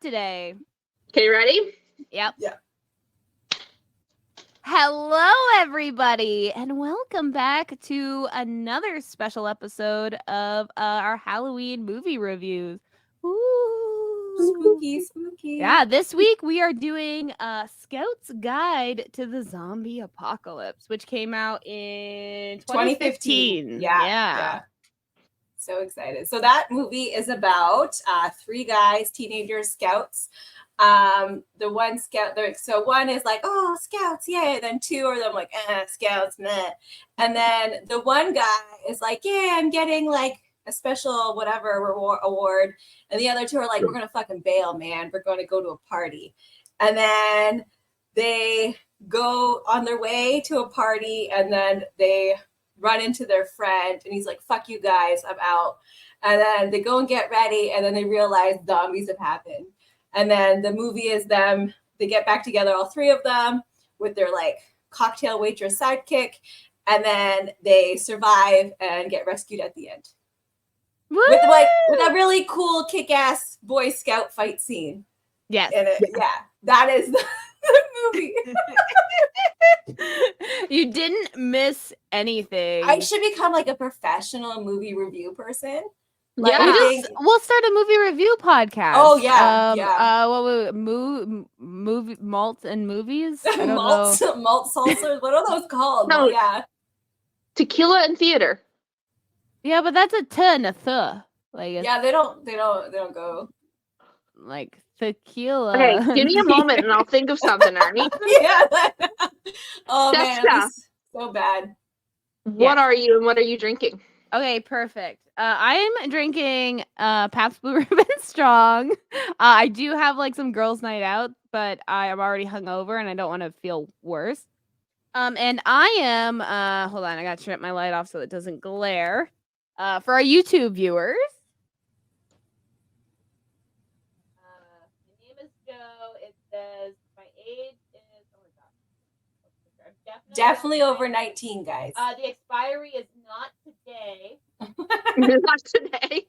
today. Okay, ready? Yep. Yeah. Hello, everybody, and welcome back to another special episode of our Halloween movie reviews. Ooh. Spooky. Yeah, this week we are doing Scout's Guide to the Zombie Apocalypse, which came out in 2015. Yeah. So excited. So that movie is about three guys, teenager scouts. The one scout, so one is like, oh, scouts, yay. Then two of them like, scouts, meh. And then the one guy is like, yeah, I'm getting like a special whatever award. And the other two are like, we're going to fucking bail, man. We're going to go to a party. And then they go on their way to a party and then they run into their friend and he's like, fuck you guys, I'm out. And then they go and get ready and then they realize zombies have happened. And then the movie is them, they get back together, all three of them, with their like cocktail waitress sidekick, and then they survive and get rescued at the end. With a really cool kick-ass Boy Scout fight scene. Yes. In it. Yeah. That is the movie. You didn't miss anything. I should become like a professional movie review person. Like, yeah, we'll start a movie review podcast. Oh yeah, movie malt and movies. Malt salsa. What are those called? No, yeah, tequila and theater. Yeah, but that's a t and a th. Like yeah, they don't go like tequila. Okay, give me a moment and I'll think of something, Arnie. Yeah. Oh man, that's so bad. What are you and what are you drinking? Okay, perfect. I'm drinking Pabst Blue Ribbon Strong. I do have like some girls' night out, but I am already hungover and I don't want to feel worse. And I am hold on, I gotta turn my light off so it doesn't glare. For our YouTube viewers. My name is Joe. It says my age is definitely over 19, guys. The expiry is not today. Not today.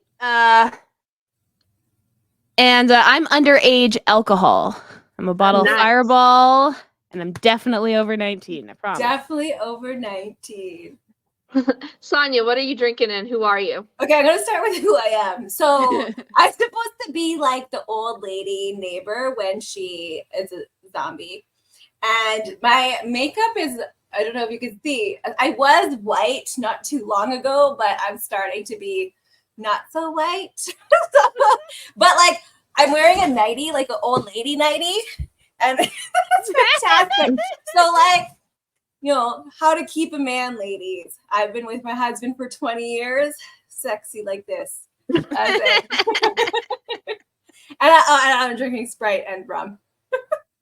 And I'm underage alcohol. I'm a bottle of Fireball, and I'm definitely over 19. I promise. Definitely over 19. Sonia, what are you drinking and who are you? Okay, I'm gonna start with who I am. So I'm supposed to be like the old lady neighbor when she is a zombie, and my makeup is, I don't know if you can see, I was white not too long ago, but I'm starting to be not so white. But like I'm wearing a nightie, like an old lady nightie, and it's fantastic. So like, you know, how to keep a man, ladies. I've been with my husband for 20 years, sexy like this. And I'm drinking Sprite and rum.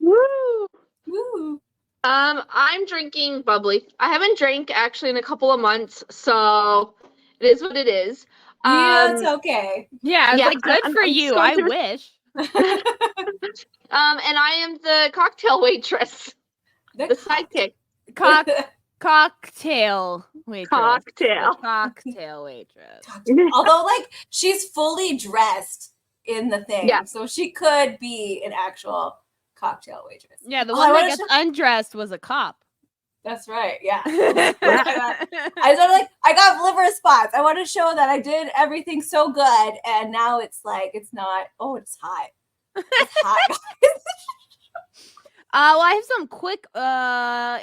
Woo! Woo! I'm drinking bubbly. I haven't drank actually in a couple of months, so it is what it is. Yeah, it's okay. Yeah, I was like, good for you. I wish. And I am the cocktail waitress. The sidekick. Cocktail waitress. Cocktail waitress. Although, like, she's fully dressed in the thing. Yeah. So she could be an actual cocktail waitress. Yeah, the one that gets undressed was a cop. That's right. Yeah. I got liver spots. I want to show that I did everything so good, and now it's like it's not. Oh, it's hot. It's hot. Well, I have some quick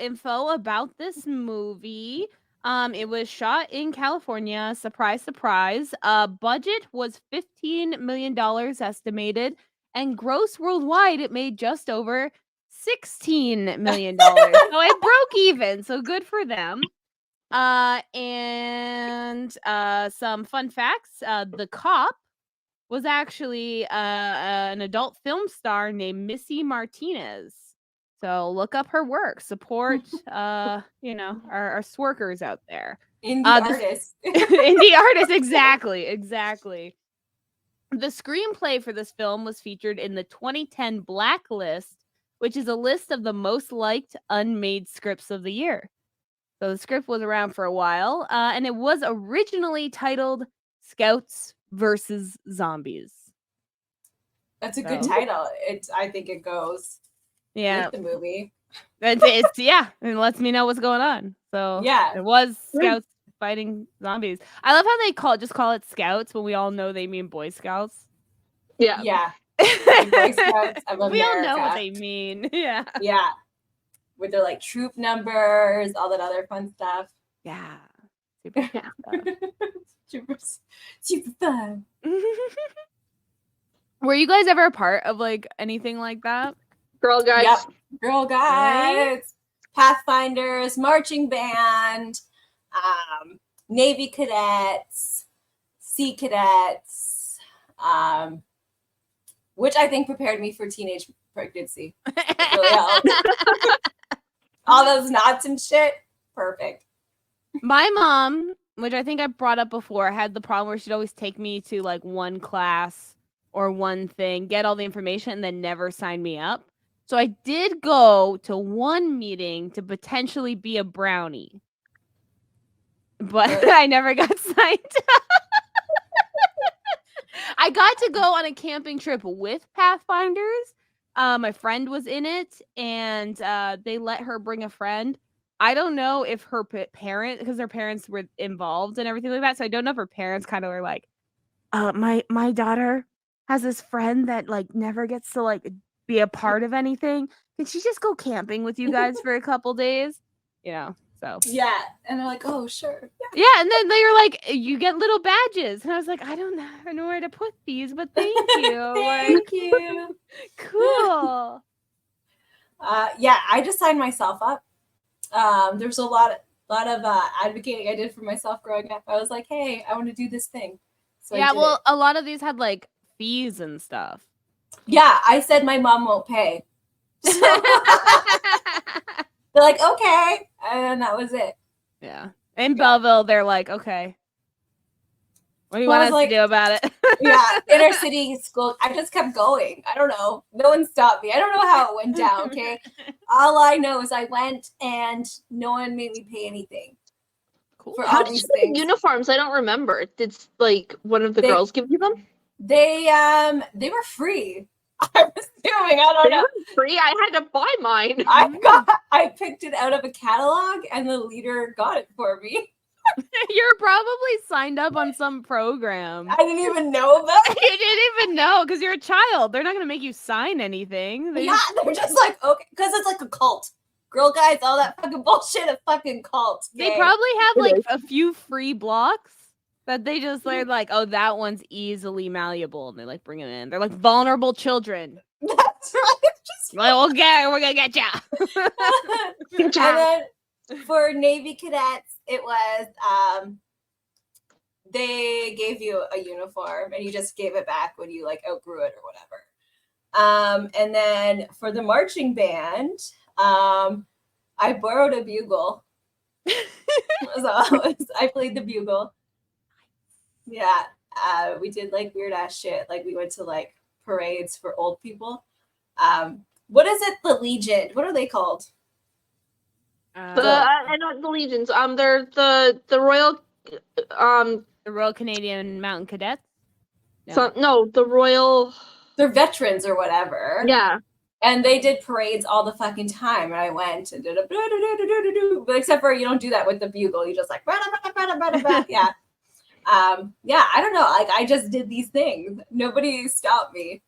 info about this movie. It was shot in California. Surprise, surprise. Budget was $15 million estimated, and gross worldwide it made just over $16 million. So it broke even. So good for them. And some fun facts. The cop was actually an adult film star named Missy Martinez. So look up her work. Support, our sworkers out there. Indie artists. Indie artists, exactly. The screenplay for this film was featured in the 2010 Blacklist, which is a list of the most liked unmade scripts of the year. So the script was around for a while, and it was originally titled Scouts versus Zombies. That's a good So, title. I think it goes yeah. with the movie. It's yeah, it lets me know what's going on. So Yeah. it was scouts fighting zombies. I love how they call it scouts when we all know they mean Boy Scouts. Yeah. Yeah. The Boy Scouts of We all know what America. they mean. Yeah. Yeah. With their like troop numbers, all that other fun stuff. Yeah. Super Yeah. Super fun. Were you guys ever a part of like anything like that? Girl guys. Yep. Girl Guides, Pathfinders, marching band, Navy cadets, Sea cadets, which I think prepared me for teenage pregnancy. It really helped. All those knots and shit, perfect. My mom, which I think I brought up before, had the problem where she'd always take me to like one class or one thing, get all the information, and then never sign me up. So I did go to one meeting to potentially be a brownie, but I never got signed up. I got to go on a camping trip with Pathfinders. My friend was in it, and they let her bring a friend. I don't know if her parent, because her parents were involved and everything like that. So I don't know if her parents kind of were like, my daughter has this friend that like never gets to like be a part of anything. Can she just go camping with you guys for a couple days? You know, so Yeah. And they're like, oh, sure. yeah, and then they were like, you get little badges. And I was like, I don't know where to put these, but thank you. Thank you. Cool. Yeah, I just signed myself up. There's a lot of advocating I did for myself growing up. I was like, hey, I want to do this thing. So Yeah, well, a lot of these had like fees and stuff. Yeah, I said my mom won't pay. So they're like, okay. And that was it. Yeah. In Belleville, they're like, okay. What do you want us to do about it? Yeah, inner city school. I just kept going. I don't know. No one stopped me. I don't know how it went down, okay? All I know is I went and no one made me pay anything. Cool. For How all did these you get things. uniforms? I don't remember. Did like one of the girls give you them? They were free. I'm assuming. I don't know. Free? I had to buy mine. I picked it out of a catalog and the leader got it for me. You're probably signed up on some program. I didn't even know about it. You didn't even know because you're a child. They're not going to make you sign anything. They're just like, okay, because it's like a cult. Girl Guides, all that fucking bullshit, a fucking cult. Okay? They probably have like a few free blocks that they just they're like, oh, that one's easily malleable, and they like bring them in. They're like vulnerable children. That's right. Just like, we're gonna get ya. And then for Navy cadets, it was they gave you a uniform and you just gave it back when you like outgrew it or whatever. And then for the marching band, I borrowed a bugle. So I played the bugle. Yeah. We did like weird ass shit. Like we went to like parades for old people. What is it? The Legion. What are they called? Not the Legions. They're the Royal the Royal Canadian Mountain Cadets. The Royal. They're veterans or whatever. Yeah. And they did parades all the fucking time, and I went and did a but except for you don't do that with the bugle. You just like yeah. Yeah, I don't know. Like I just did these things. Nobody stopped me.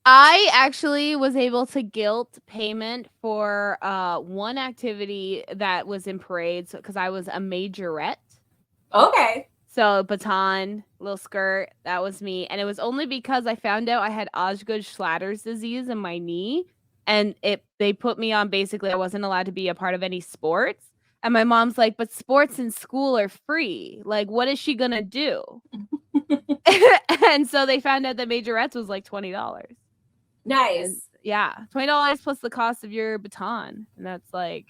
I actually was able to guilt payment for one activity that was in parades because I was a majorette. Okay. So baton, little skirt, that was me. And it was only because I found out I had Osgood-Schlatter's disease in my knee. And they put me on basically I wasn't allowed to be a part of any sports. And my mom's like, but sports in school are free. Like, what is she gonna do? And so they found out that majorettes was like $20. Nice. And, yeah. $20 plus the cost of your baton. And that's like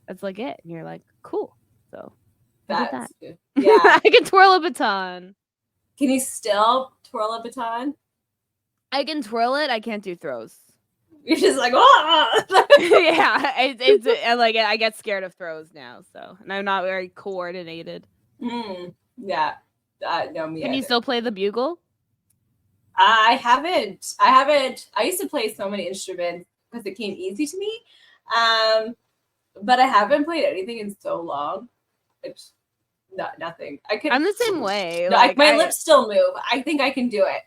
it. And you're like, cool. So that's good. Yeah. I can twirl a baton. Can you still twirl a baton? I can twirl it. I can't do throws. You're just like, oh. Yeah, it's like I get scared of throws now. So, and I'm not very coordinated. Yeah. No, me. Can either. you still play the bugle? I haven't. I used to play so many instruments because it came easy to me. But I haven't played anything in so long. It's nothing. I could. I'm the same way. No, Like my lips still move. I think I can do it.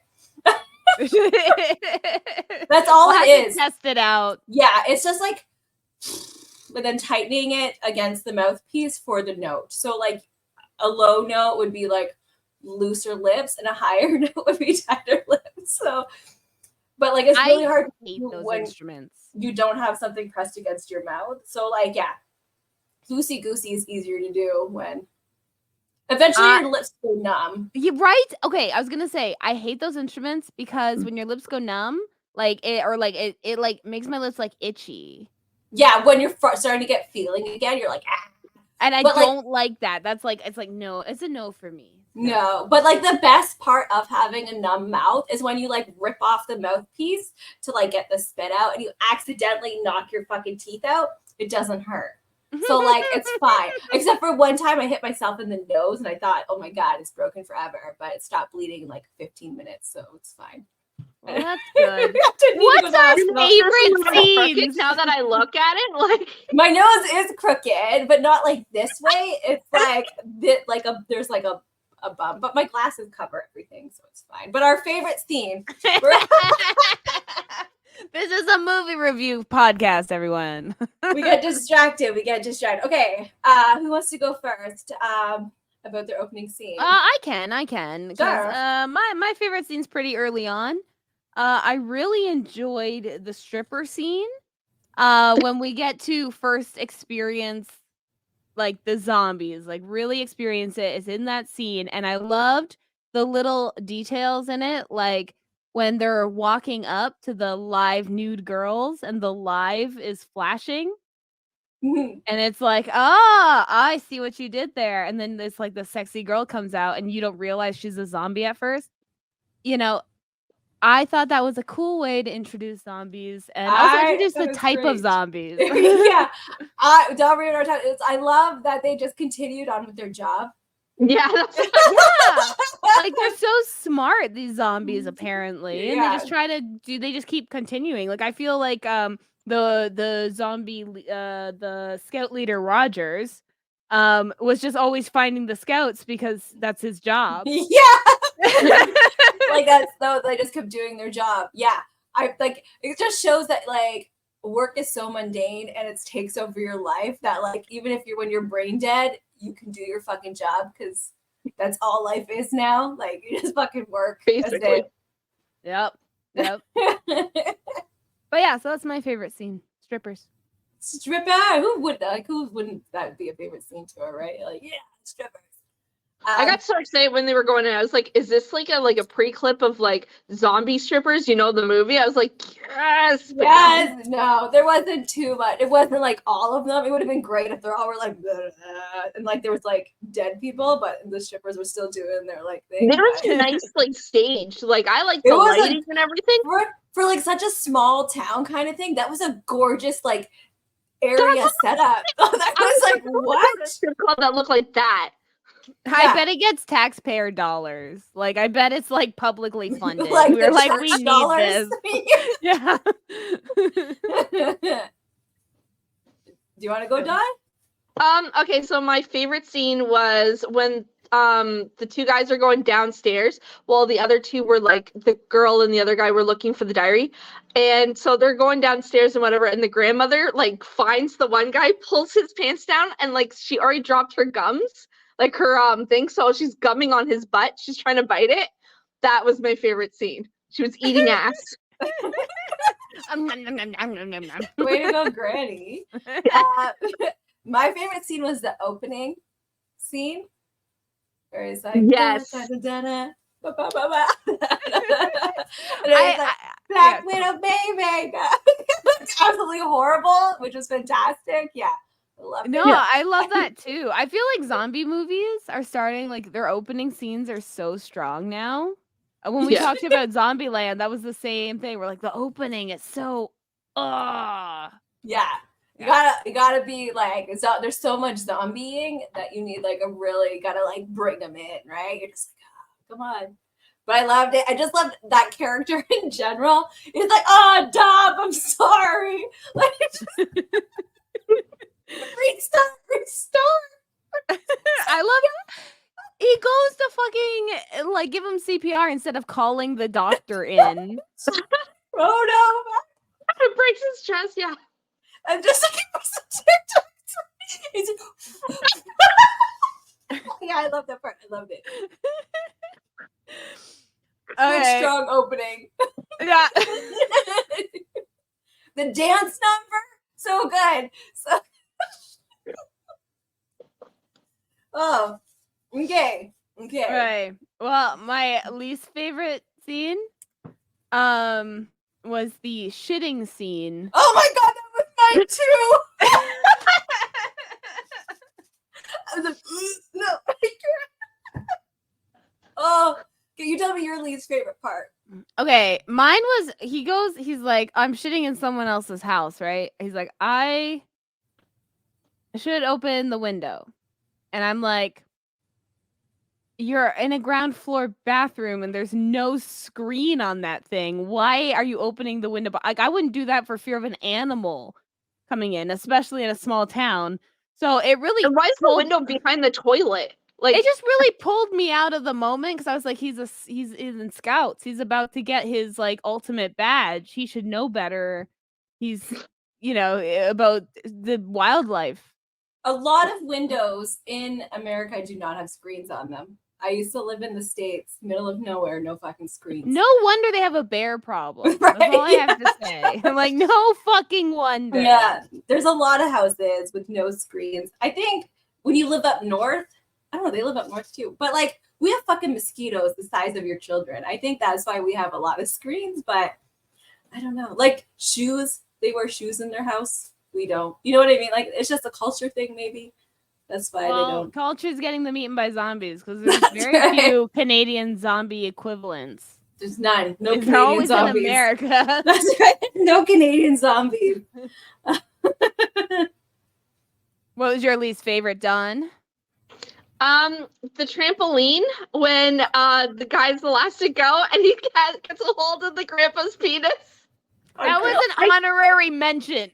That's we'll all it have is. to test it out. Yeah, it's just like, but then tightening it against the mouthpiece for the note. So like a low note would be like looser lips, and a higher note would be tighter lips. So, but like it's really hard hate those when instruments. you don't have something pressed against your mouth. So like, yeah, loosey goosey is easier to do when eventually your lips go numb. Yeah, right? Okay, I was gonna say I hate those instruments because when your lips go numb, like it like makes my lips like itchy. Yeah, when you're starting to get feeling again, you're like, ah. And I But, don't like that. That's like it's like no, it's a no for me. No, but like the best part of having a numb mouth is when you like rip off the mouthpiece to like get the spit out and you accidentally knock your fucking teeth out. It doesn't hurt. So like it's fine. Except for one time I hit myself in the nose and I thought, oh my God, it's broken forever. But it stopped bleeding in like 15 minutes, so it's fine. Well, that's good. What's our favorite scenes? Now that I look at it, like my nose is crooked, but not like this way. It's like there's like a bump, but my glasses cover everything, so it's fine. But our favorite scene. This is a movie review podcast, everyone. We get distracted. Okay, who wants to go first? About their opening scene. I can. Sure. My favorite scene's pretty early on. I really enjoyed the stripper scene. When we get to first experience like the zombies, like really experience it is in that scene, and I loved the little details in it, like when they're walking up to the live nude girls and the live is flashing. And it's like, I see what you did there. And then it's like the sexy girl comes out and you don't realize she's a zombie at first. You know, I thought that was a cool way to introduce zombies and also introduce the type of zombies. Yeah. I love that they just continued on with their job. Yeah. Yeah. Like they're so smart, these zombies, apparently. And they just keep continuing. Like I feel like the zombie the scout leader Rogers was just always finding the scouts because that's his job. Yeah. Like they just kept doing their job. Yeah. I like it just shows that like work is so mundane and it takes over your life that like even if when you're brain dead, you can do your fucking job because that's all life is now. Like you just fucking work. Basically. Yep. But yeah, so that's my favorite scene. Strippers. Stripper. Who wouldn't that be a favorite scene to her, right? Like, yeah, strippers. I got so excited when they were going in. I was like, is this like a pre-clip of like zombie strippers? You know the movie? I was like, yes. Yes. No, there wasn't too much. It wasn't like all of them. It would have been great if they all were like, blah, blah, and like there was like dead people, but the strippers were still doing their like thing. There was a nice like stage. Like I like the lighting and everything. For like such a small town kind of thing, that was a gorgeous like area setup. That was like what? That looked like that. I bet it gets taxpayer dollars. Like I bet it's like publicly funded. Like we were like, we need dollars. this. Yeah. Do you want to go, Dawn? Okay, so my favorite scene was when the two guys are going downstairs while the other two were like the girl and the other guy were looking for the diary. And so they're going downstairs and whatever, and the grandmother like finds the one guy, pulls his pants down, and like she already dropped her gums. Like her thing, so she's gumming on his butt. She's trying to bite it. That was my favorite scene. She was eating ass. Way to go, Granny. My favorite scene was the opening scene. Where it's like, yes. Black Widow baby. Absolutely horrible, which was fantastic. Yeah. I love that too. I feel like zombie movies are starting, like their opening scenes are so strong now. When we talked about Zombieland, that was the same thing. We're like, the opening is so yeah. You gotta be like, there's so much zombieing that you need like gotta like bring them in, right? You're just like, oh, come on. But I loved it. I just loved that character in general. He's like, oh, Dom, I'm sorry. Like, restart. I love he goes to fucking like give him CPR instead of calling the doctor in. Oh no. It breaks his chest, yeah. I'm just like, he's yeah, I love that part. I loved it. Okay. Good, strong opening. Yeah. The dance number, so good. So oh, okay. Right. Well, my least favorite scene was the shitting scene. Oh my god, that was mine too. I was like, no, I can't. Oh, can you tell me your least favorite part? Okay, mine was he's like, I'm shitting in someone else's house, right? He's like, I should open the window. And I'm like, you're in a ground floor bathroom and there's no screen on that thing. Why are you opening the window? Like, I wouldn't do that for fear of an animal coming in, especially in a small town. So it really And why is the window behind the toilet? Like, it just really pulled me out of the moment because I was like, he's in Scouts. He's about to get his like ultimate badge. He should know better. He's about the wildlife. A lot of windows in America do not have screens on them. I used to live in the States, middle of nowhere, no fucking screens. No wonder they have a bear problem. Right? That's all I have to say. I'm like, no fucking wonder. Yeah, there's a lot of houses with no screens. I think when you live up north, I don't know, they live up north too, but like we have fucking mosquitoes the size of your children. I think that's why we have a lot of screens, but I don't know. Like shoes, they wear shoes in their house. We don't. You know what I mean? Like it's just a culture thing, maybe. That's why they don't. Culture's getting them eaten by zombies because there's very few Canadian zombie equivalents. There's none. No They're Canadian always zombies. in America. That's right. No Canadian zombies. What was your least favorite, Dawn? The trampoline when the guy's the last to go and he gets a hold of the grandpa's penis. That was an honorary mention.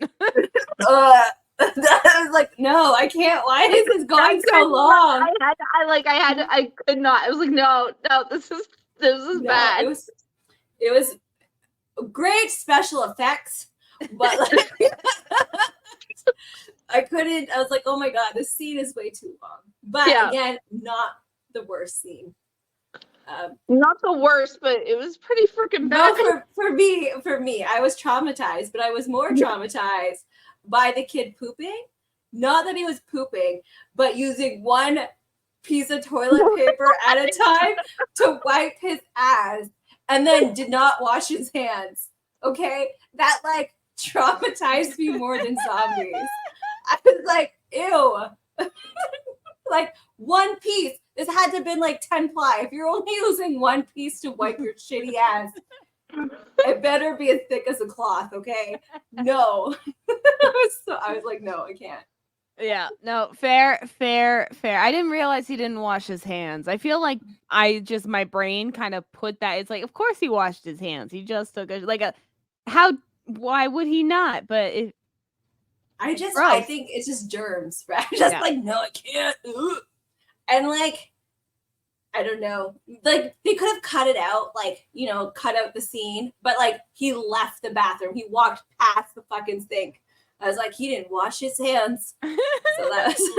I was like, no, I can't. Why is this going so long? I could not. I was like, no, this is bad. It was great special effects, but like I couldn't. I was like, oh my god, this scene is way too long. But again, not the worst scene. Not the worst, but it was pretty freaking bad. No, for me, I was traumatized, but I was more traumatized by the kid pooping. Not that he was pooping, but using one piece of toilet paper at a time to wipe his ass and then did not wash his hands. Okay? That like traumatized me more than zombies. I was like, ew. Like one piece. This had to have been like 10 ply. If you're only using one piece to wipe your shitty ass, it better be as thick as a cloth, okay? No. I was like, no, I can't. Yeah, no, fair. I didn't realize he didn't wash his hands. I feel like my brain kind of put that. It's like, of course he washed his hands. He just took why would he not? But I gross. think it's just germs, right? Like, no, I can't. Ugh. And like, I don't know. Like they could have cut it out, like, cut out the scene, but like he left the bathroom. He walked past the fucking sink. I was like, he didn't wash his hands. So that was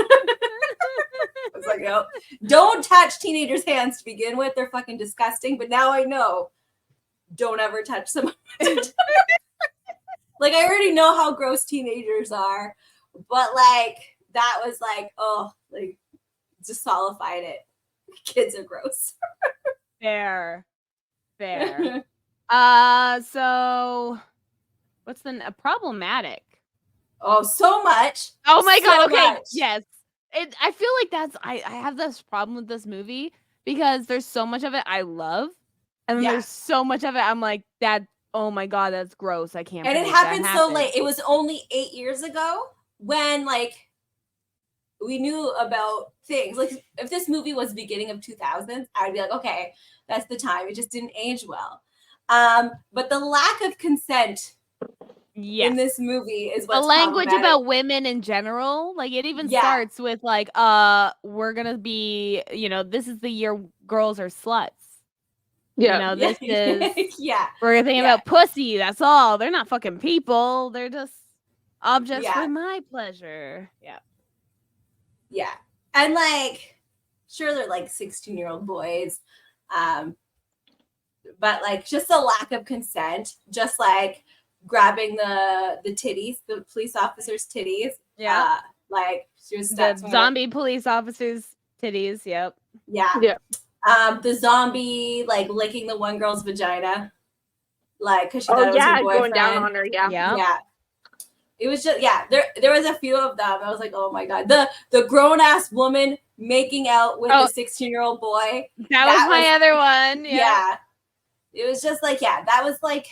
I was like, no. Don't touch teenagers' hands to begin with. They're fucking disgusting. But now I know. Don't ever touch someone. Like I already know how gross teenagers are, but like that was like, oh, like just solidified it. Kids are gross. Fair. So what's problematic? Oh, so much. Oh my god. Okay. Much. Yes. I feel like I have this problem with this movie because there's so much of it I love, and then there's so much of it I'm like, that. Oh my god, that's gross. I can't. And it happened so late. It was only 8 years ago when like we knew about things. Like if this movie was beginning of 2000s, I'd be like, okay, that's the time. It just didn't age well. But the lack of consent in this movie is the what's language problematic. about women in general, like it even starts with like we're gonna be, you know, this is the year girls are sluts. Yeah. You know, this is yeah. we're thinking about pussy, that's all. They're not fucking people, they're just objects for my pleasure. Yeah. And like sure they're like 16-year-old boys, but like just the lack of consent, just like grabbing the titties, the police officers' titties. Yeah. Like just the zombie police officers' titties. Yep. Yeah. The zombie like licking the one girl's vagina, like because she thought it was her boyfriend. Going down on her. Yeah. It was just There was a few of them. I was like, oh my god, the grown ass woman making out with a 16-year-old boy. That was my other one. Yeah. It was just like that was like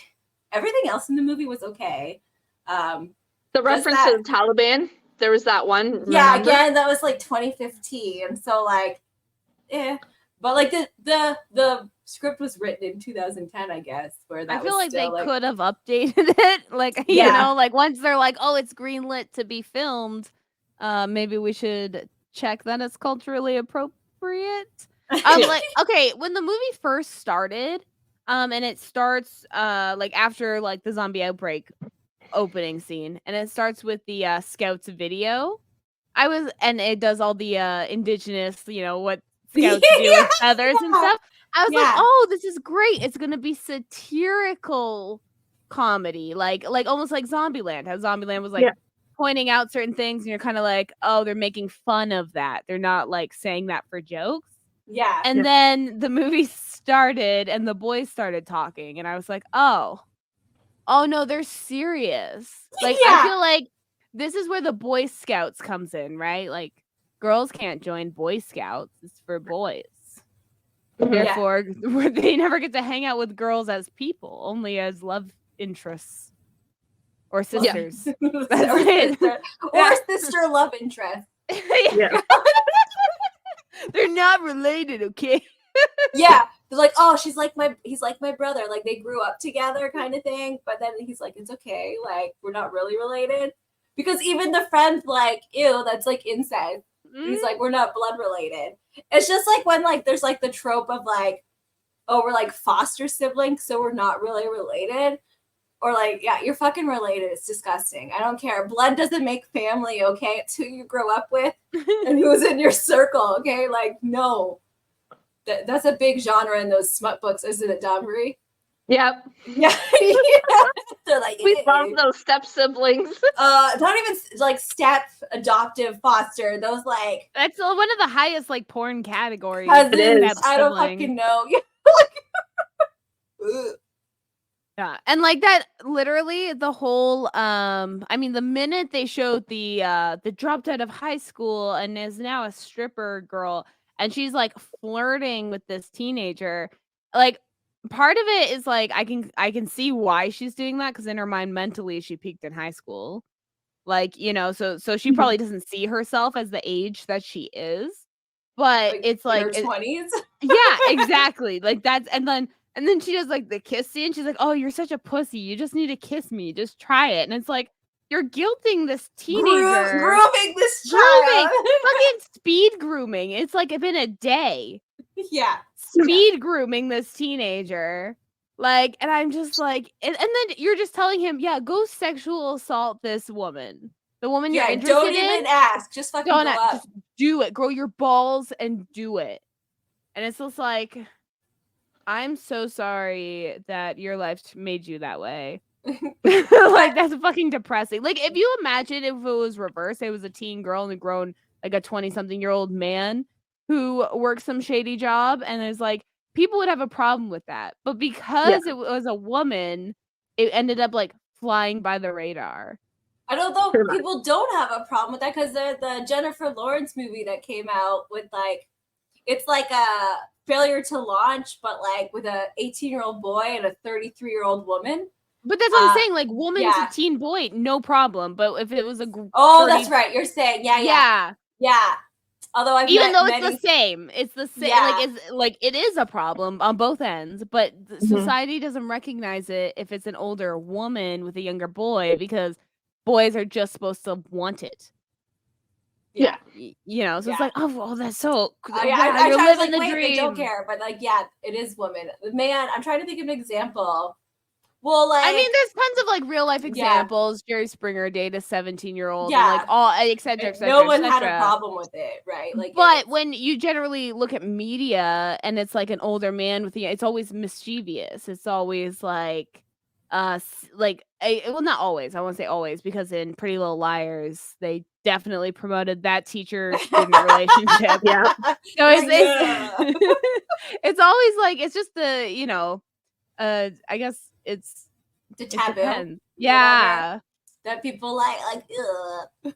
everything else in the movie was okay. The reference to the Taliban. There was that one. Yeah, remember? Again, that was like 2015. So like, but like the script was written in 2010, I guess. Where that I feel like they like, could have updated it. Like you know, like once they're like, oh, it's greenlit to be filmed, maybe we should check that it's culturally appropriate. Like okay, when the movie first started, and it starts like after like the zombie outbreak opening scene, and it starts with the scouts video. And it does all the indigenous, you know, what scouts do with feathers and stuff. I was like, oh, this is great. It's gonna be satirical comedy, like almost like Zombieland. How Zombieland was like pointing out certain things, and you're kind of like, oh, they're making fun of that. They're not like saying that for jokes. Yeah. And then the movie started, and the boys started talking, and I was like, oh no, they're serious. Like I feel like this is where the Boy Scouts comes in, right? Like girls can't join Boy Scouts. It's for boys. Therefore, they never get to hang out with girls as people, only as love interests or sisters. Or sister love interest. They're not related, okay? They're like, oh, he's like my brother. Like they grew up together, kind of thing. But then he's like, it's okay. Like we're not really related, because even the friend's like, ew, that's like incest. He's like, we're not blood related. It's just like when like there's like the trope of like, oh, we're like foster siblings, so we're not really related. Or like, yeah, you're fucking related. It's disgusting. I don't care. Blood doesn't make family, okay? It's who you grow up with and who's in your circle, okay? Like, no. That's a big genre in those smut books, isn't it, Dombury? Yep. Yeah. They're like, we love those step siblings. Not even like step, adoptive, foster. Those like that's one of the highest like porn categories. It is. I don't fucking know. Yeah, and like that, literally the whole. I mean, the minute they showed the dropped out of high school and is now a stripper girl, and she's like flirting with this teenager, like. Part of it is like I can see why she's doing that, because in her mind mentally she peaked in high school, like, you know, so she probably doesn't see herself as the age that she is, but like it's like 20s. Yeah, exactly. Like that's and then she does like the kiss scene. She's like, oh, you're such a pussy, you just need to kiss me, just try it. And it's like, you're guilting this teenager, grooming this child, fucking speed grooming. It's like been a day. Yeah. Speed grooming this teenager. Like, and I'm just like, and then you're just telling him, yeah, go sexual assault this woman. The woman you're interested in. Don't even ask. Just fucking go up. Just do it. Grow your balls and do it. And it's just like, I'm so sorry that your life made you that way. Like, that's fucking depressing. Like, if you imagine if it was reversed, it was a teen girl and grown like a 20-something-year-old man who works some shady job, and is like, people would have a problem with that. But because it was a woman, it ended up like flying by the radar. I don't know. People don't have a problem with that, because the Jennifer Lawrence movie that came out with like, it's like a failure to launch, but like with a 18-year-old boy and a 33-year-old woman. But that's what I'm saying. Like, woman to teen boy, no problem. But if it was a that's right. You're saying, yeah. Yeah. Although I've Even met though it's many. the same. It's the same. Yeah. Like, it's like it is a problem on both ends, but Mhm. society doesn't recognize it if it's an older woman with a younger boy because boys are just supposed to want it. Yeah. You know, so Yeah. it's like, oh, well, that's so Yeah, wow, I you're was living like, the wait, they don't dream. care, but like, yeah, it is woman. Man, I'm trying to think of an example. Well, like, I mean, there's tons of like real life yeah, examples. Jerry Springer dated a 17-year-old and like yeah, all et cetera, and et no cetera, et one had a cetera. problem with it, right? Like, But it's when you generally look at media and it's like an older man with the, it's always mischievous. It's always like, well, not always. I won't say always because in Pretty Little Liars, they definitely promoted that teacher-student relationship. Yeah. So like, it's it's always like it's just the I guess the it taboo, depends. whatever Yeah, that people like. Ugh.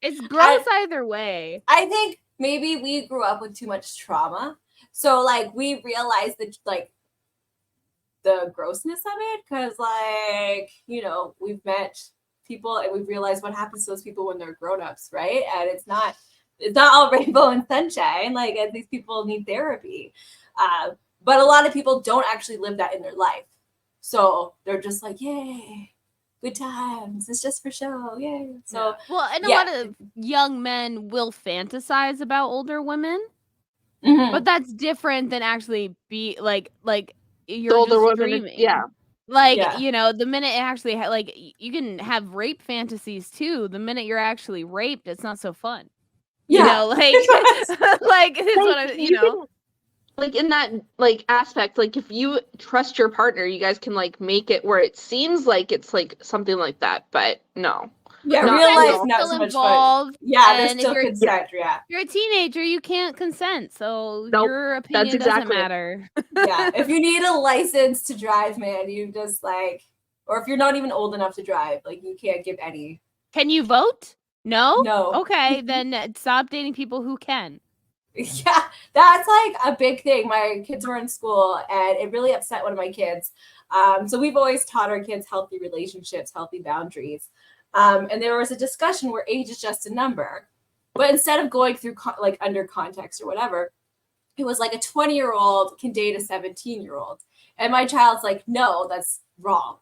it's gross I, either way. I think maybe we grew up with too much trauma, so like we realized that like the grossness of it because like we've met people and we've realized what happens to those people when they're grown-ups, right? And it's not all rainbow and sunshine, like, and these people need therapy, but a lot of people don't actually live that in their life, so they're just like, yay, good times, it's just for show, yay. So Well, and a yeah. lot of young men will fantasize about older women, Mhm. but that's different than actually be like The you're older just woman, dreaming. yeah. Like, Yeah. the minute it actually like you can have rape fantasies too. The minute you're actually raped, it's not so fun. Yeah. Like like it's what I, Like, you can, like, in that, like, aspect, like, if you trust your partner, you guys can, like, make it where it seems like it's, like, something like that, but no. Yeah, Not, real consent life, is no. not still so much fun. involved, Yeah, there's and if still you're consent. Yeah. you're a teenager, you can't consent, so Nope. your That's opinion doesn't exactly it. matter. Yeah. If you need a license to drive, man, you just like, or if you're not even old enough to drive, like you can't give any. Can you vote? No? No. Okay, then stop dating people who can. Yeah, that's like a big thing. My kids were in school and it really upset one of my kids. So we've always taught our kids healthy relationships, healthy boundaries. And there was a discussion where age is just a number. But instead of going through like under context or whatever, it was like a 20-year-old can date a 17-year-old. And my child's like, no, that's wrong.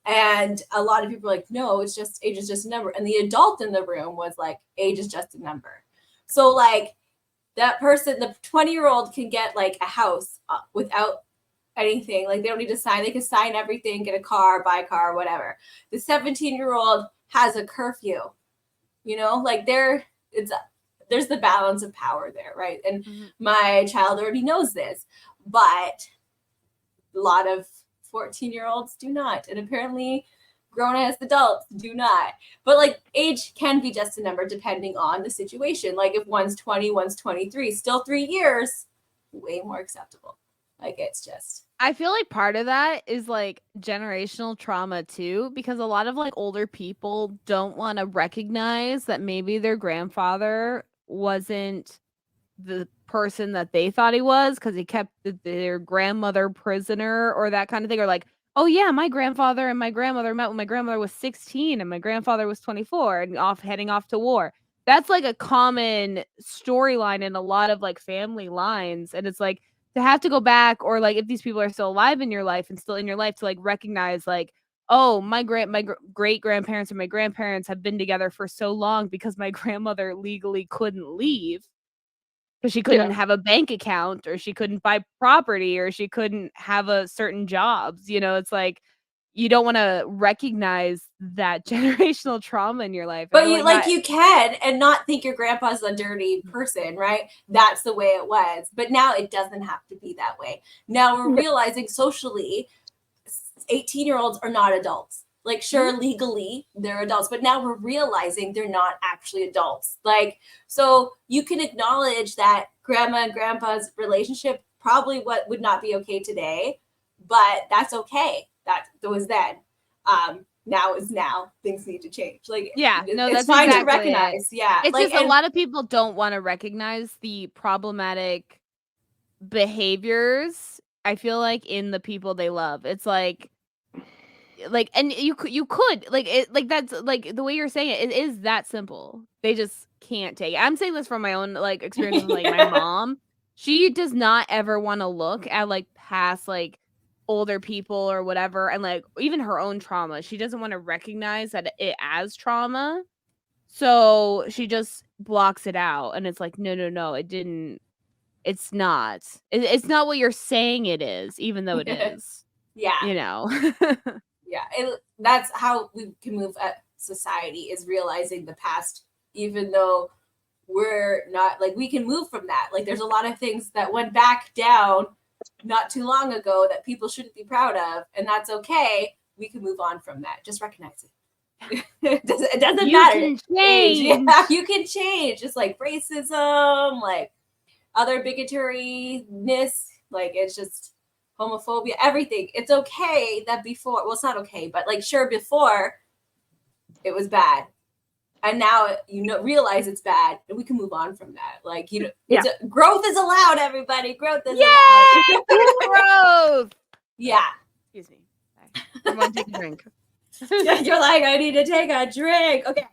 And a lot of people are like, no, it's just age is just a number. And the adult in the room was like, age is just a number. So like that person, the 20-year-old can get like a house without anything. Like they don't need to sign. They can sign everything, get a car, buy a car, whatever. The 17-year-old has a curfew. Like there's the balance of power there, right? And my child already knows this, but a lot of 14-year-olds do not, and apparently grown as adults do not. But like age can be just a number depending on the situation. Like if one's 20, one's 23, still 3 years, way more acceptable. Like it's just, I feel like part of that is like generational trauma too, because a lot of like older people don't want to recognize that maybe their grandfather wasn't the person that they thought he was because he kept their grandmother prisoner or that kind of thing. Or like, oh yeah, my grandfather and my grandmother met when my grandmother was 16 and my grandfather was 24 and heading off to war. That's like a common storyline in a lot of like family lines. And it's like to have to go back, or like if these people are still alive in your life and still in your life, to like recognize like, oh, my great grandparents and my grandparents have been together for so long because my grandmother legally couldn't leave because she couldn't have a bank account, or she couldn't buy property, or she couldn't have a certain jobs. It's like you don't want to recognize that generational trauma in your life. I but feel you like not. you can and not think your grandpa's a dirty person, right? That's the way it was. But now it doesn't have to be that way. Now we're realizing socially 18-year-olds are not adults. Like, sure, legally they're adults, but now we're realizing they're not actually adults. Like, so you can acknowledge that grandma and grandpa's relationship probably what would not be okay today, but that's okay. That was then. Now is now. Things need to change. Like, Yeah, no, it's that's fine to exactly it. recognize. Yeah, It's like, just a lot of people don't want to recognize the problematic behaviors, I feel like, in the people they love. It's like and you could like it, like that's like the way you're saying it, it is that simple. They just can't take it. I'm saying this from my own like experience with like my mom. She does not ever want to look at like past like older people or whatever, and like even her own trauma. She doesn't want to recognize that it as trauma. So she just blocks it out, and it's like, no, it didn't. It's not. It's not what you're saying it is, even though it is. Yeah. You know. Yeah. That's how we can move at society, is realizing the past, even though we're not, like, we can move from that. Like, there's a lot of things that went back down not too long ago that people shouldn't be proud of, and that's okay. We can move on from that. Just recognize it. It doesn't You matter. can change. Yeah, you can change. Just like racism, like other bigotry-ness, like it's just homophobia, everything. It's okay that before, well, it's not okay, but like sure, before it was bad. And now realize it's bad, and we can move on from that. Like, growth is allowed, everybody. Growth is allowed. Growth. Yeah. Excuse me. I want to take a drink. You're like, I need to take a drink. Okay,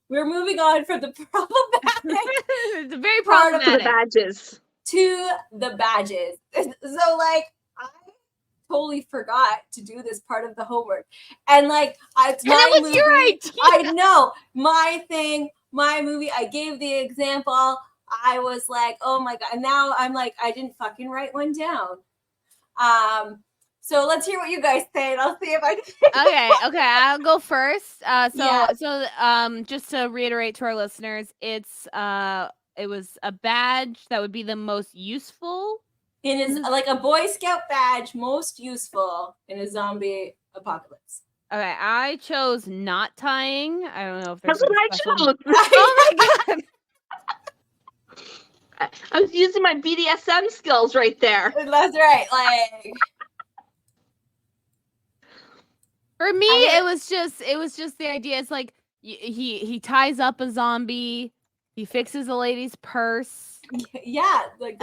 we're moving on from the problematic. It's a very Part of problematic. the badges. To the badges. So, like, I totally forgot to do this part of the homework, and like, it's my that was movie. your idea. I know, my thing, my movie. I gave the example. I was like, oh my god, and now I'm like, I didn't fucking write one down. So let's hear what you guys say, and I'll see if I. Okay, I'll go first. Just to reiterate to our listeners, it was a badge that would be the most useful. It is like a Boy Scout badge, most useful in a zombie apocalypse. Okay, I chose not tying. I don't know if there's That's what I special... chose. Oh my god! I was using my BDSM skills right there. That's right. Like, for me, it was just the idea. It's like he ties up a zombie, he fixes a lady's purse. Yeah, like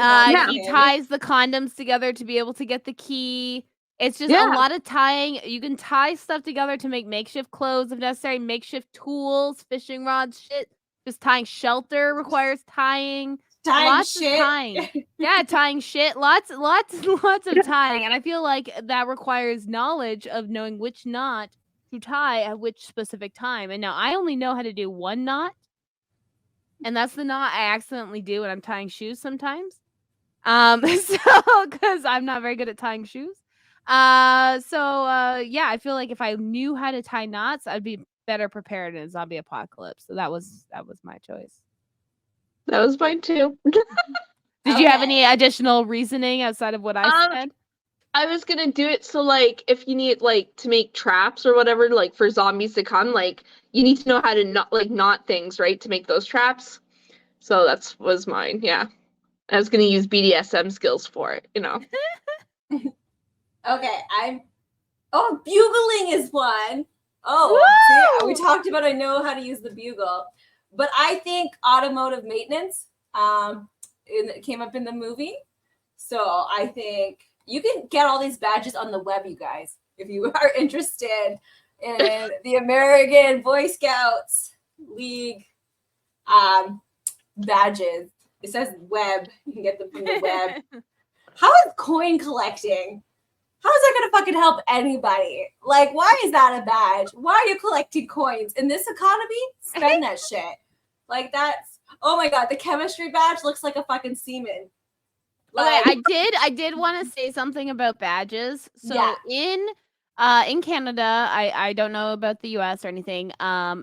he ties the condoms together to be able to get the key. It's just a lot of tying. You can tie stuff together to make makeshift clothes if necessary, makeshift tools, fishing rods, shit. Just tying shelter requires tying. Lots of tying. Yeah, tying shit. Lots of tying. And I feel like that requires knowledge of knowing which knot to tie at which specific time. And now I only know how to do one knot. And that's the knot I accidentally do when I'm tying shoes sometimes. Because I'm not very good at tying shoes. Yeah, I feel like if I knew how to tie knots, I'd be better prepared in a zombie apocalypse. So that was my choice. That was mine too. Did you have any additional reasoning outside of what I said? I was gonna do it so, like, if you need, like, to make traps or whatever, like, for zombies to come, like, you need to know how to knot things, right, to make those traps. So that was mine, yeah. I was gonna use BDSM skills for it, you know. Okay, bugling is one. Oh, see, we talked about I know how to use the bugle. But I think automotive maintenance it came up in the movie. So I think you can get all these badges on the web, you guys, if you are interested in the American Boy Scouts League badges. It says web. You can get them from the web. How is coin collecting? How is that going to fucking help anybody? Like, why is that a badge? Why are you collecting coins? In this economy, spend that shit. Like, that's, oh my god, the chemistry badge looks like a fucking semen. Like, I did want to say something about badges. So in Canada, I don't know about the US or anything.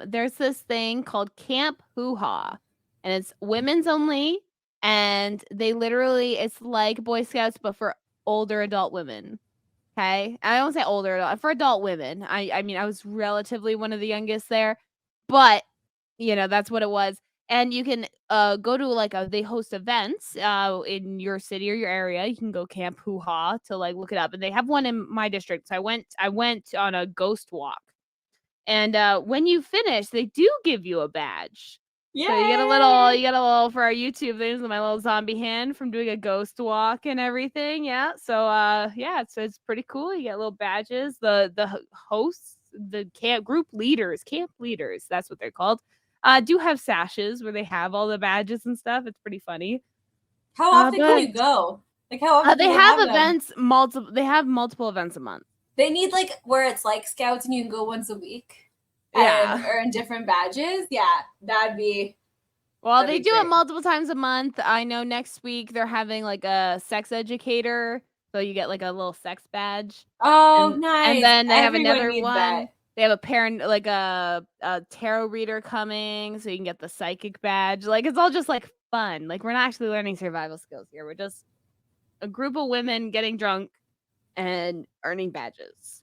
There's this thing called Camp Hoo Ha, and it's women's only, and they literally, it's like Boy Scouts but for older adult women. Okay, I don't say older adult, for adult women. I mean, I was relatively one of the youngest there, but that's what it was. And you can go to they host events in your city or your area. You can go Camp Hoo Ha to look it up, and they have one in my district. So I went on a ghost walk, and when you finish, they do give you a badge. Yeah. So you get a little for our YouTube things, my little zombie hand from doing a ghost walk and everything. Yeah. So so it's pretty cool. You get little badges. The hosts, the camp leaders, that's what they're called. do have sashes where they have all the badges and stuff. It's pretty funny. How often can but you go? Like how often they do have them? events multiple. They have multiple events a month. They need like where it's like scouts and you can go once a week. Yeah. And earn different badges. Yeah, that'd be. Well, that'd they be do great. it multiple times a month. I know next week they're having like a sex educator, so you get like a little sex badge. Oh, And nice. then they have Everyone another needs one. that. They have a parent, like a tarot reader coming, so you can get the psychic badge. Like it's all just like fun. Like we're not actually learning survival skills here. We're just a group of women getting drunk and earning badges.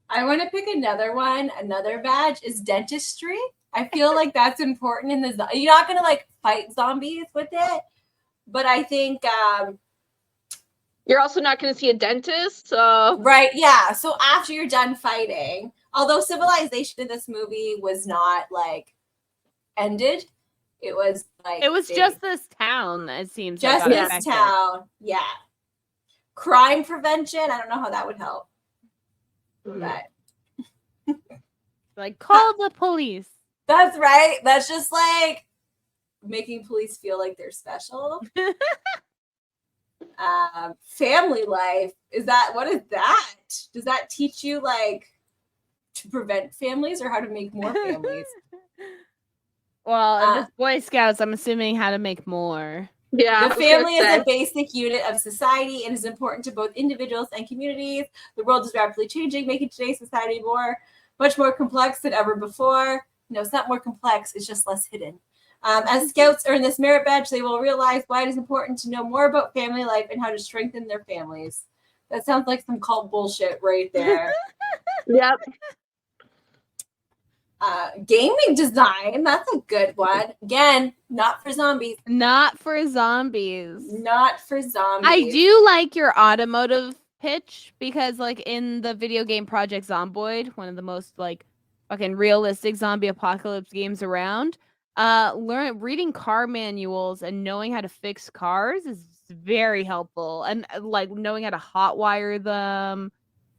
I want to pick another one. Another badge is dentistry. I feel like that's important in this. You're not gonna like fight zombies with it, but I think You're also not going to see a dentist, so right, yeah. So after you're done fighting, although civilization in this movie was not like ended, it was like It was just this town, it seems. just that got this affected. town. Yeah. Crime prevention. I don't know how that would help, but Like call the police. that's right. That's just like making police feel like they're special. Family life, what is that? Does that teach you like to prevent families or how to make more families? Well, if it's Boy Scouts, I'm assuming how to make more. yeah. The family is a basic unit of society and is important to both individuals and communities. The world is rapidly changing, making today's society much more complex than ever before. No, it's not more complex, it's just less hidden. As scouts earn this merit badge, they will realize why it is important to know more about family life and how to strengthen their families. That sounds like some cult bullshit right there. Yep. Gaming design, that's a good one. Again, not for zombies. Not for zombies. Not for zombies. I do like your automotive pitch because, like, in the video game Project Zomboid, one of the most like fucking realistic zombie apocalypse games around, reading car manuals and knowing how to fix cars is very helpful, and like knowing how to hotwire them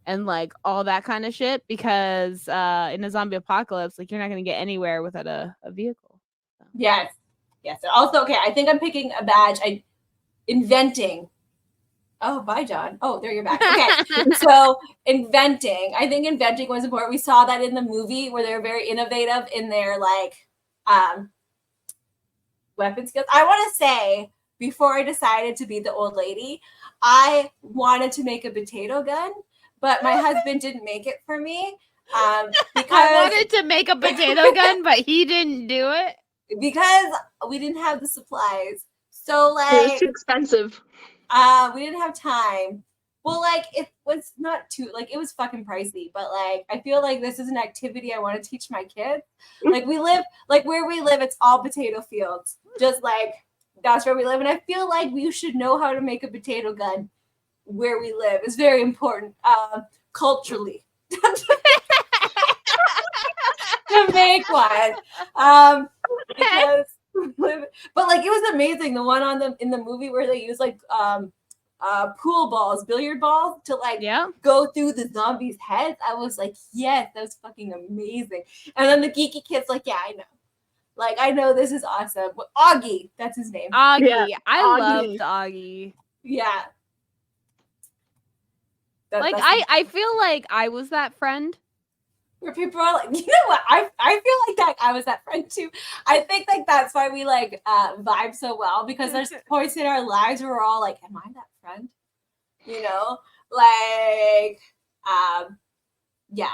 and like all that kind of shit, because in a zombie apocalypse, like you're not gonna get anywhere without a vehicle. So. Yes. Also, okay, I think I'm picking a badge. Inventing. Oh, bye, John. Oh, there you're back. Okay. So inventing. I think inventing was important. We saw that in the movie where they're very innovative in their like weapon skills. I want to say, before I decided to be the old lady, I wanted to make a potato gun, but my husband didn't make it for me. Because I wanted to make a potato gun, but he didn't do it. Because we didn't have the supplies. So like it was too expensive. We didn't have time. Well, like it was not too like it was fucking pricey, but like I feel like this is an activity I want to teach my kids. Like we live like where we live, it's all potato fields. Just like that's where we live. And I feel like we should know how to make a potato gun where we live. It's very important culturally. To make one. Because but like it was amazing. The one in the movie where they use like pool balls, billiard balls to like go through the zombies' heads. I was like, yes, that was fucking amazing. And then the geeky kid's like, yeah, I know. Like, I know this is awesome. But Augie, that's his name. Augie. Yeah, I Augie. loved Augie. Yeah. I feel like I was that friend. Where people are like, you know what? I feel like that I was that friend too. I think like that's why we like vibe so well, because there's points in our lives where we're all like, am I that friend? You know? Like yeah.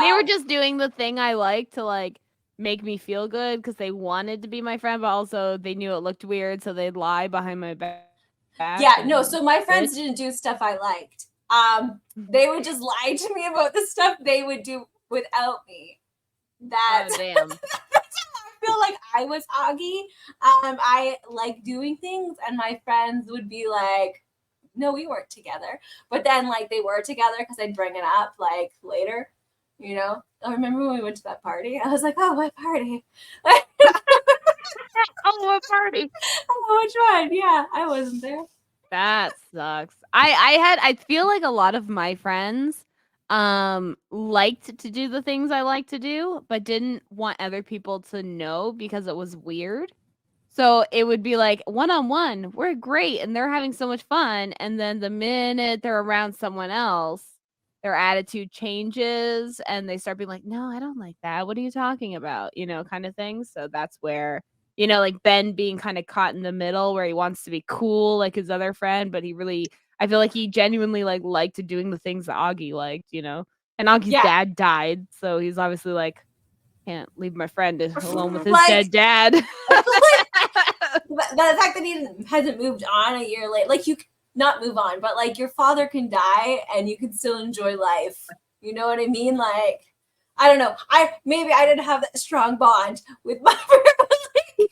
They were just doing the thing I like to like make me feel good because they wanted to be my friend, but also they knew it looked weird, so they'd lie behind my back. Yeah, no, so my friends didn't do stuff I liked. They would just lie to me about the stuff they would do without me. That damn. I feel like I was Augie. I like doing things, and my friends would be like, "No, we weren't together." But then, like, they were together because I'd bring it up like later. You know, I remember when we went to that party. I was like, "Oh, what party?" Oh, what party? Oh, which one? Yeah, I wasn't there. That sucks. I feel like a lot of my friends liked to do the things I like to do, but didn't want other people to know because it was weird. So it would be like one-on-one, we're great and they're having so much fun. And then the minute they're around someone else, their attitude changes and they start being like, no, I don't like that. What are you talking about? Kind of thing. So that's where, like Ben being kind of caught in the middle where he wants to be cool like his other friend, but I feel like he genuinely liked doing the things that Augie liked, And Augie's Yeah. dad died. So he's obviously like, can't leave my friend alone with his Like- dead dad. The fact that he hasn't moved on a year later, like you not move on, but like your father can die and you can still enjoy life. You know what I mean? Like, I don't know. I didn't have that strong bond with my family.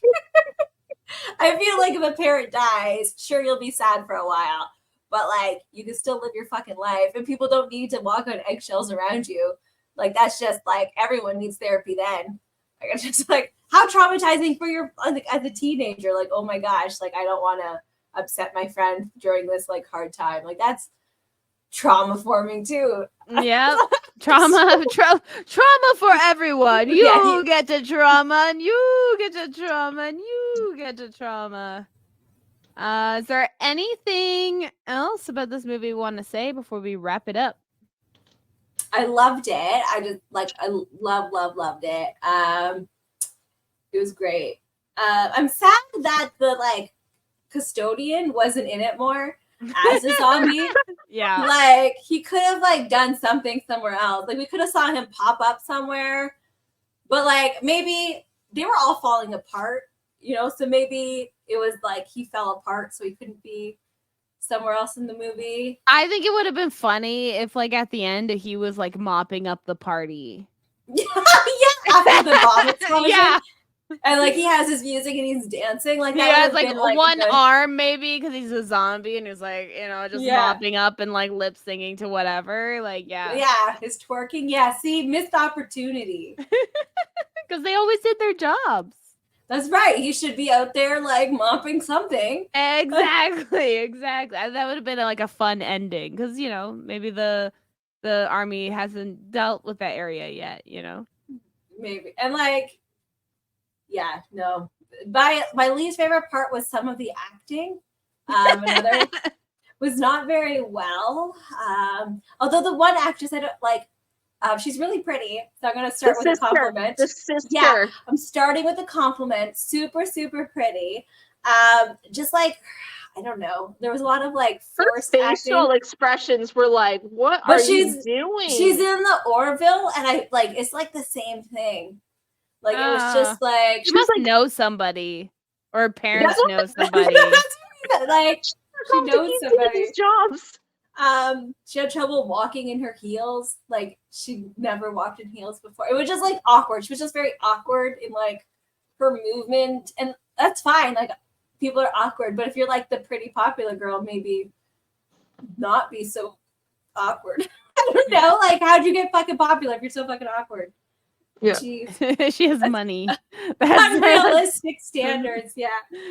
I feel like if a parent dies, sure you'll be sad for a while, but like you can still live your fucking life, and people don't need to walk on eggshells around you. Like that's just like everyone needs therapy then. Like it's just like how traumatizing for your like as a teenager. Like oh my gosh, like I don't want to upset my friend during this like hard time. Like that's trauma forming too. Yeah, trauma for everyone. You get to trauma, and you get to trauma, and you get to trauma. Is there anything else about this movie you want to say before we wrap it up? I loved it. I loved it. It was great. I'm sad that the like custodian wasn't in it more as a zombie. Yeah. Like he could have like done something somewhere else. Like we could have saw him pop up somewhere. But like maybe they were all falling apart, so maybe it was like he fell apart so he couldn't be somewhere else in the movie. I think it would have been funny if like at the end he was like mopping up the party. Yeah, after the bomb explosion. Yeah. And like he has his music and he's dancing like that. He has like been, one good... arm maybe because he's a zombie and he's like just mopping up and like lip singing to whatever. Like yeah, his twerking. Yeah, see, missed opportunity because they always did their jobs. That's right. He should be out there like mopping something. Exactly. That would have been like a fun ending because maybe the army hasn't dealt with that area yet. Maybe and like. Yeah, no. My least favorite part was some of the acting. Another was not very well. Although the one actress I don't like, she's really pretty. So I'm gonna start with a compliment. The sister. Yeah, I'm starting with a compliment. Super, super pretty. Just like I don't know. There was a lot of like forced facial expressions were like, "What are you doing?" She's in the Orville, and I like it's like the same thing. Like it was just like she must know somebody, or her parents know somebody. Like she knows somebody. These jobs. She had trouble walking in her heels. Like she never walked in heels before. It was just like awkward. She was just very awkward in like her movement, and that's fine. Like people are awkward, but if you're like the pretty popular girl, maybe not be so awkward. I don't know. Like how'd you get fucking popular if you're so fucking awkward? Yeah. She has money. That's unrealistic standards. Yeah.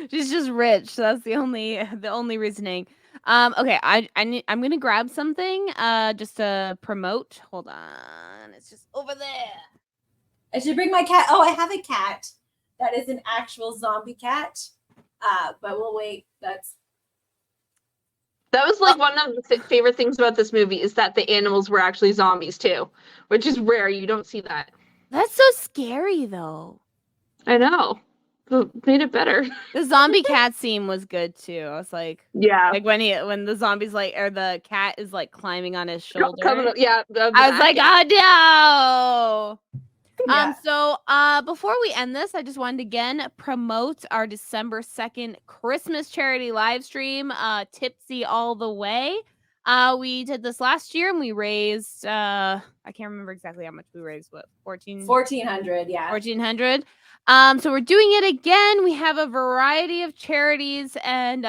She's just rich. So that's the only reasoning. Okay, I'm gonna grab something just to promote. Hold on. It's just over there. I should bring my cat. Oh, I have a cat. That is an actual zombie cat. But we'll wait. That was like one of the favorite things about this movie is that the animals were actually zombies too, which is rare. You don't see that. That's so scary, though. I know. It made it better. The zombie cat scene was good too. I was like, like when the zombies like or the cat is like climbing on his shoulder. I was like, oh no. Yeah. So before we end this, I just wanted to again promote our December 2nd Christmas charity live stream, Tipsy All the Way. We did this last year and we raised I can't remember exactly how much we raised. What, 1,400, yeah. 1,400. So we're doing it again. We have a variety of charities and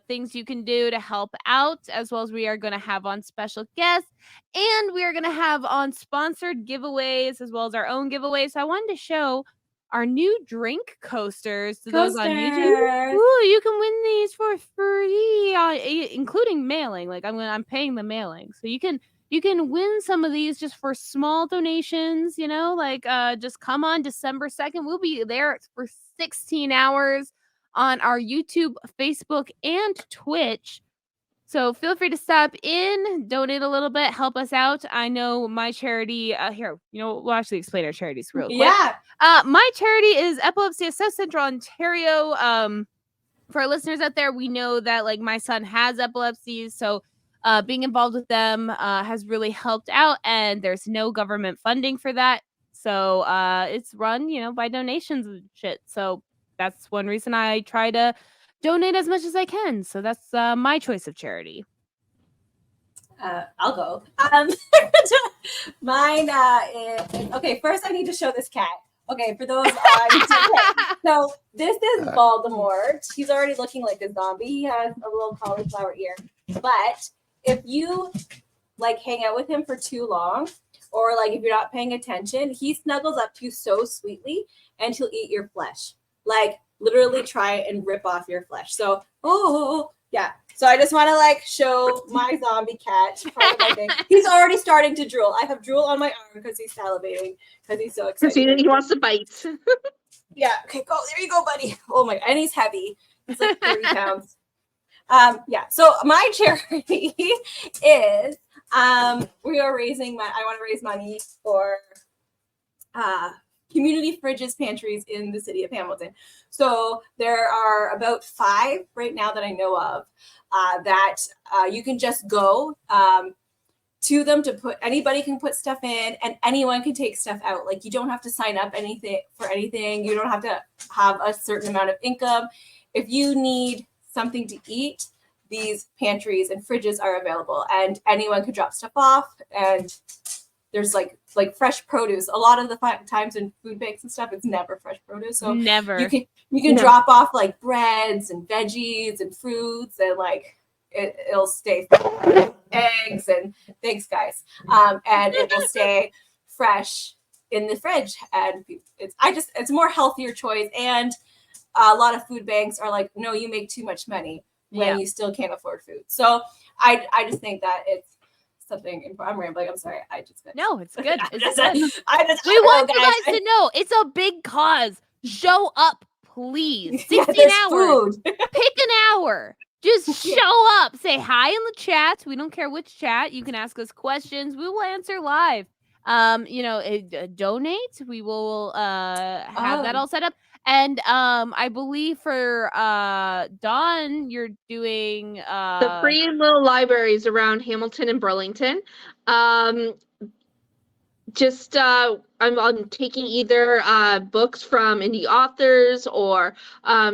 things you can do to help out, as well as we are going to have on special guests, and we are going to have on sponsored giveaways as well as our own giveaways. So I wanted to show our new drink coasters to those on YouTube. Ooh, you can win these for free, including mailing. Like I'm paying the mailing, so you can you can win some of these just for small donations, like just come on December 2nd. We'll be there for 16 hours on our YouTube, Facebook, and Twitch. So feel free to stop in, donate a little bit, help us out. I know my charity here, we'll actually explain our charities real quick. Yeah. My charity is Epilepsy of South Central Ontario. For our listeners out there, we know that like my son has epilepsy, so being involved with them has really helped out, and there's no government funding for that. So it's run, by donations and shit. So that's one reason I try to donate as much as I can. So that's my choice of charity. I'll go. Mine is okay. First, I need to show this cat. Okay, for those so this is Voldemort. He's already looking like a zombie. He has a little cauliflower ear. But if you like hang out with him for too long, or like if you're not paying attention, he snuggles up to you so sweetly and he'll eat your flesh. Like literally try and rip off your flesh. So yeah. So I just want to like show my zombie cat. He's already starting to drool. I have drool on my arm because he's salivating because he's so excited. He wants to bite. Yeah. Okay. Go. There you go, buddy. Oh my. And he's heavy. He's like 30 pounds. Yeah. So my charity is we are raising I want to raise money for community fridges, pantries in the city of Hamilton. So there are about 5 right now that I know of that you can just go to them to put. Anybody can put stuff in, and anyone can take stuff out. Like you don't have to sign up for anything. You don't have to have a certain amount of income. If you need something to eat, these pantries and fridges are available, and anyone could drop stuff off. And there's like fresh produce. A lot of the times in food banks and stuff, it's never fresh produce. So never. You can drop off like breads and veggies and fruits, and like it'll stay fresh. Eggs and thanks guys. And it will stay fresh in the fridge. And it's more healthier choice. And a lot of food banks are like, no, you make too much money when you still can't afford food. So I just think that it's something important. I'm rambling. I'm sorry. No, it's good. It's good. We want you guys to know it's a big cause. Show up, please. 16 hours. Food. Pick an hour. Just show up. Say hi in the chat. We don't care which chat. You can ask us questions. We will answer live. Donate. We will have that all set up. And I believe for Dawn, you're doing the free little libraries around Hamilton and Burlington. I'm taking either books from indie authors, or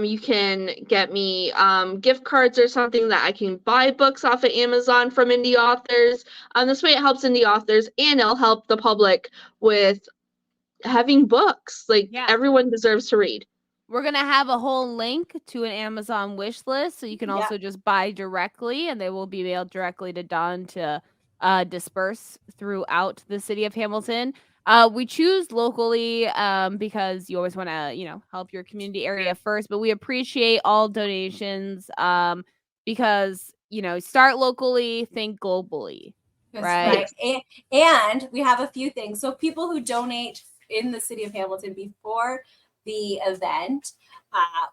you can get me gift cards or something that I can buy books off of Amazon from indie authors. This way it helps indie authors, and it'll help the public with having books. Everyone deserves to read. We're going to have a whole link to an Amazon wish list, so you can also just buy directly, and they will be mailed directly to Dawn to disperse throughout the city of Hamilton. We choose locally because you always want to, help your community area first, but we appreciate all donations because, start locally, think globally. Right. And we have a few things. So people who donate in the city of Hamilton before the event,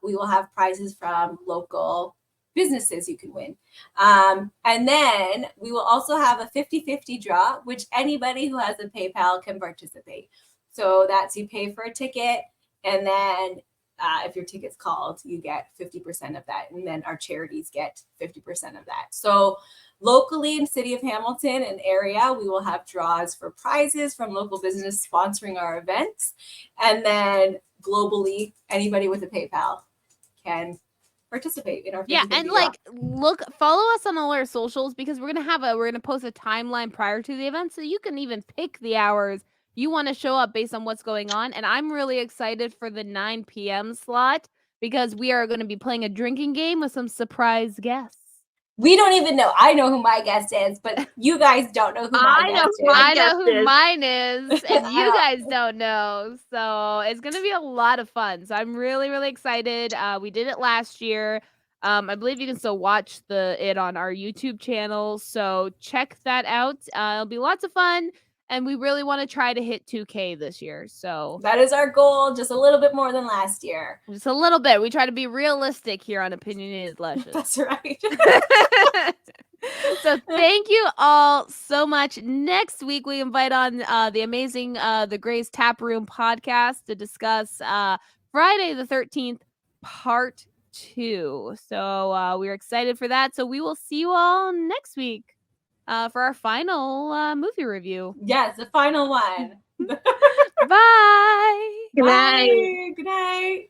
we will have prizes from local businesses you can win. And then we will also have a 50-50 draw, which anybody who has a PayPal can participate. So that's you pay for a ticket, and then if your ticket's called, you get 50% of that. And then our charities get 50% of that. So locally in city of Hamilton and area, we will have draws for prizes from local business sponsoring our events. And then globally, anybody with a PayPal can participate in our and follow us on all our socials, because we're gonna post a timeline prior to the event, so you can even pick the hours you want to show up based on what's going on. And I'm really excited for the 9 p.m. slot, because we are going to be playing a drinking game with some surprise guests. We don't even know. I know who my guest is, but you guys don't know who my guest is. I know who mine is, and you guys don't know. So it's going to be a lot of fun. So I'm really, really excited. We did it last year. I believe you can still watch it on our YouTube channel, so check that out. It'll be lots of fun, and we really want to try to hit 2K this year. So That is our goal, just a little bit more than last year. just a little bit. We try to be realistic here on Opinionated Luscious. That's right. So thank you all so much. Next week we invite on the amazing the Gray's Tap Room podcast to discuss Friday the 13th part 2. So we're excited for that. So we will see you all next week for our final movie review. Yes, the final one. Bye. Good night. Bye. Good night.